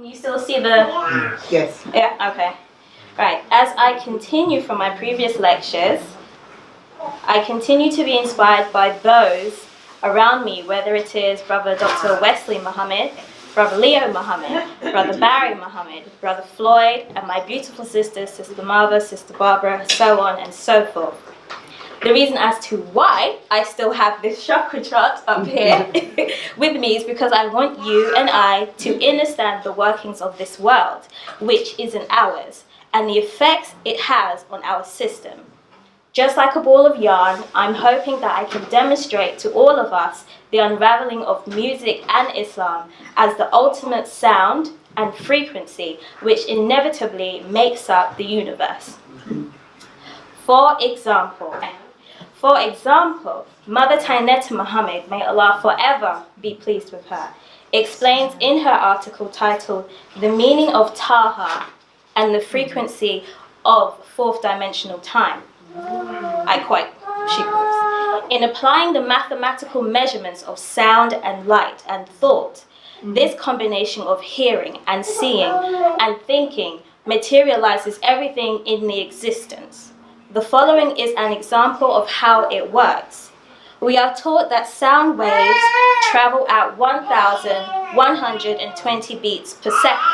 Can you still see the... Yes. Yeah, okay. Right, as I continue from my previous lectures, I continue to be inspired by those around me, whether it is Brother Dr. Wesley Muhammad, Brother Leo Muhammad, Brother Barry Muhammad, Brother Floyd, and my beautiful sisters, Sister Marva, Sister Barbara, so on and so forth. The reason as to why I still have this chakra chart up here with me is because I want you and I to understand the workings of this world, which isn't ours, and the effects it has on our system. Just like a ball of yarn, I'm hoping that I can demonstrate to all of us the unraveling of music and Islam as the ultimate sound and frequency which inevitably makes up the universe. For example, Mother Tainetta Muhammad, may Allah forever be pleased with her, explains in her article titled The Meaning of Taha and the Frequency of Fourth Dimensional Time. I quote, she quotes, in applying the mathematical measurements of sound and light and thought, this combination of hearing and seeing and thinking materializes everything in the existence. The following is an example of how it works. We are taught that sound waves travel at 1,120 beats per second.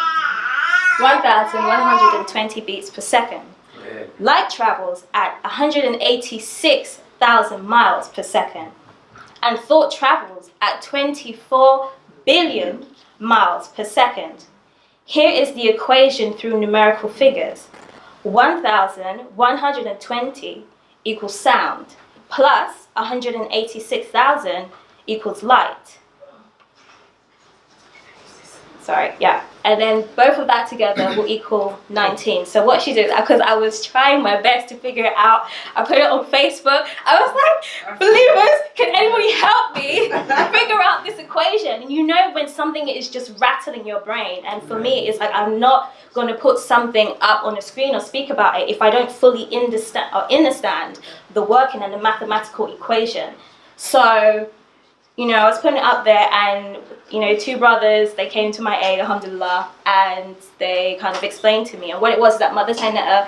1,120 beats per second. Light travels at 186,000 miles per second. And thought travels at 24 billion miles per second. Here is the equation through numerical figures. 1,120 equals sound, plus 186,000 equals light. Sorry, yeah. And then both of that together will equal 19. So what she did, because I was trying my best to figure it out, I put it on Facebook. I was like, believers, can anybody help me figure out this equation? And you know when something is just rattling your brain, and for me, it's like I'm not going to put something up on a screen or speak about it if I don't fully understand the working and the mathematical equation. So, you know, I was putting it up there, and, you know, two brothers, they came to my aid, alhamdulillah, and they kind of explained to me. And what it was that Mother Tainetta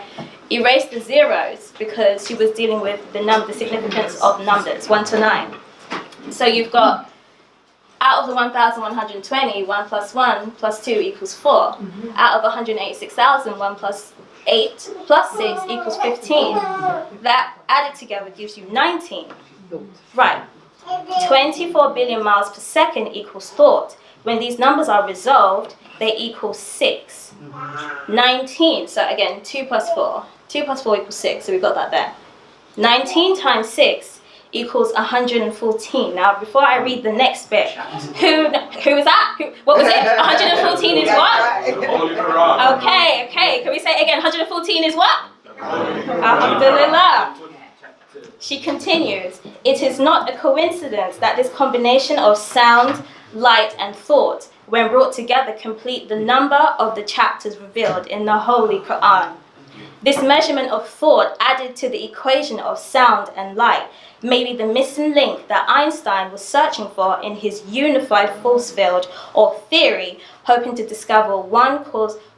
erased the zeros because she was dealing with the significance of numbers, 1 to 9. So you've got, out of the 1,120, 1 plus 1 plus 2 equals 4. Out of 186,000, 1 plus 8 plus 6 equals 15. That added together gives you 19. Right. 24 billion miles per second equals thought. When these numbers are resolved, they equal 6. 19, so again, 2 plus 4. 2 plus 4 equals 6, so we've got that there. 19 times 6 equals 114. Now, before I read the next bit, who was that? What was it? 114 is what? Okay, can we say it again? 114 is what? Alhamdulillah. She continues, it is not a coincidence that this combination of sound, light, and thought, when brought together, complete the number of the chapters revealed in the Holy Quran. This measurement of thought added to the equation of sound and light may be the missing link that Einstein was searching for in his unified force field or theory, hoping to discover one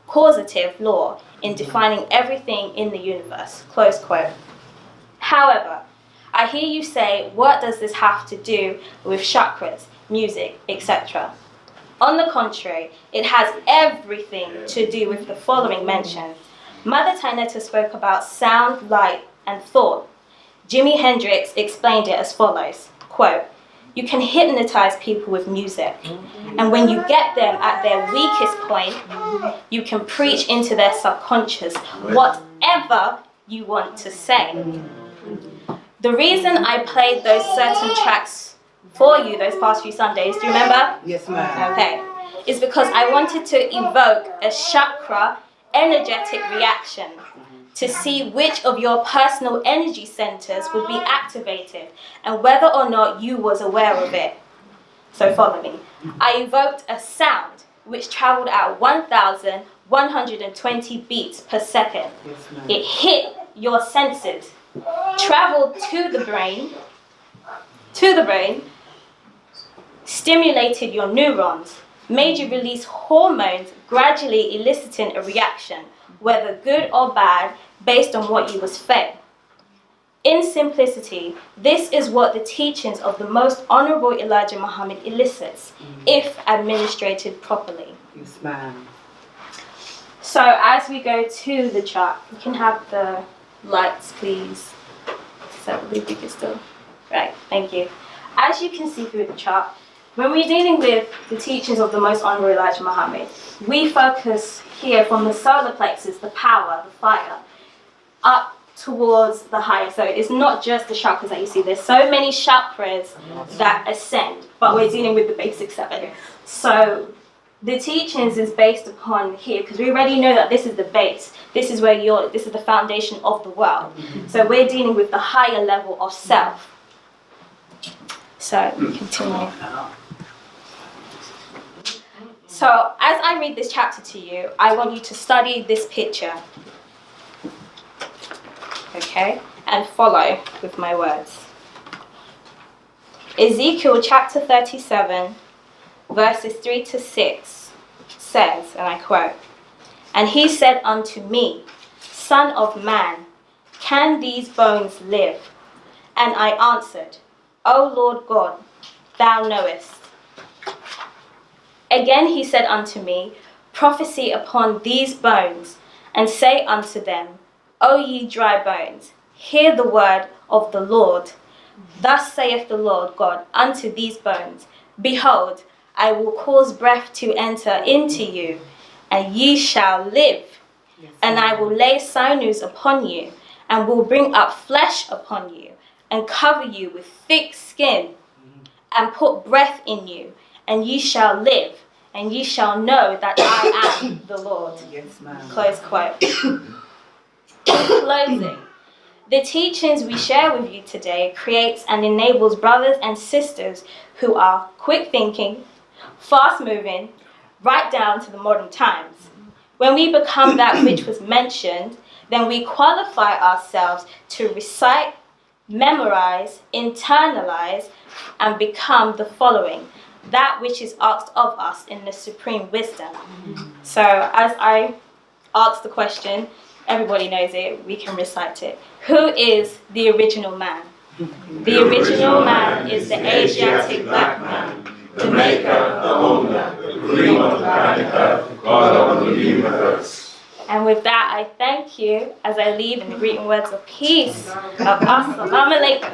causative law in defining everything in the universe. Close quote. However, I hear you say, what does this have to do with chakras, music, etc.? On the contrary, it has everything to do with the following mentioned. Mother Tainetta spoke about sound, light, and thought. Jimi Hendrix explained it as follows, quote, you can hypnotize people with music, and when you get them at their weakest point, you can preach into their subconscious whatever you want to say. The reason I played those certain tracks for you those past few Sundays, do you remember? Yes, ma'am. Okay. Is because I wanted to evoke a chakra energetic reaction to see which of your personal energy centers would be activated and whether or not you was aware of it. So follow me. I evoked a sound which traveled at 1,120 beats per second. Yes, ma'am. It hit your senses, traveled to the brain, stimulated your neurons, made you release hormones, gradually eliciting a reaction, whether good or bad, based on what you was fed. In simplicity, this is what the teachings of the most honorable Elijah Muhammad elicits, if administered properly. Yes, ma'am. So as we go to the chart, we can have the lights, please. Is that the big still? Right, thank you. As you can see through the chart, when we're dealing with the teachings of the most honorable Elijah Muhammad, we focus here from the solar plexus, the power, the fire, up towards the higher. So it's not just the chakras that you see. There's so many chakras that ascend, but we're dealing with the basic 7. So the teachings is based upon here, because we already know that this is the base. This is where this is the foundation of the world. So we're dealing with the higher level of self. So continue. So as I read this chapter to you, I want you to study this picture. Okay, and follow with my words. Ezekiel chapter 37, verses 3 to 6 says, and I quote, "And he said unto me, Son of man, can these bones live? And I answered, O Lord God, thou knowest. Again he said unto me, Prophesy upon these bones, and say unto them, O ye dry bones, hear the word of the Lord. Thus saith the Lord God unto these bones, Behold, I will cause breath to enter into you, and ye shall live. And I will lay sinews upon you, and will bring up flesh upon you, and cover you with thick skin, and put breath in you, and ye shall live, and ye shall know that I am the Lord." Yes, ma'am. Close quote. In closing, the teachings we share with you today creates and enables brothers and sisters who are quick thinking, fast moving, right down to the modern times. When we become that which was mentioned, then we qualify ourselves to recite, memorize, internalize, and become the following, that which is asked of us in the supreme wisdom. So as I ask the question, everybody knows it, we can recite it. Who is the original man? The original man is the Asiatic black man, the maker, the owner, the creator of planet Earth, God of the universe. And with that, I thank you as I leave in the greeting words of peace of Assalamu alaikum.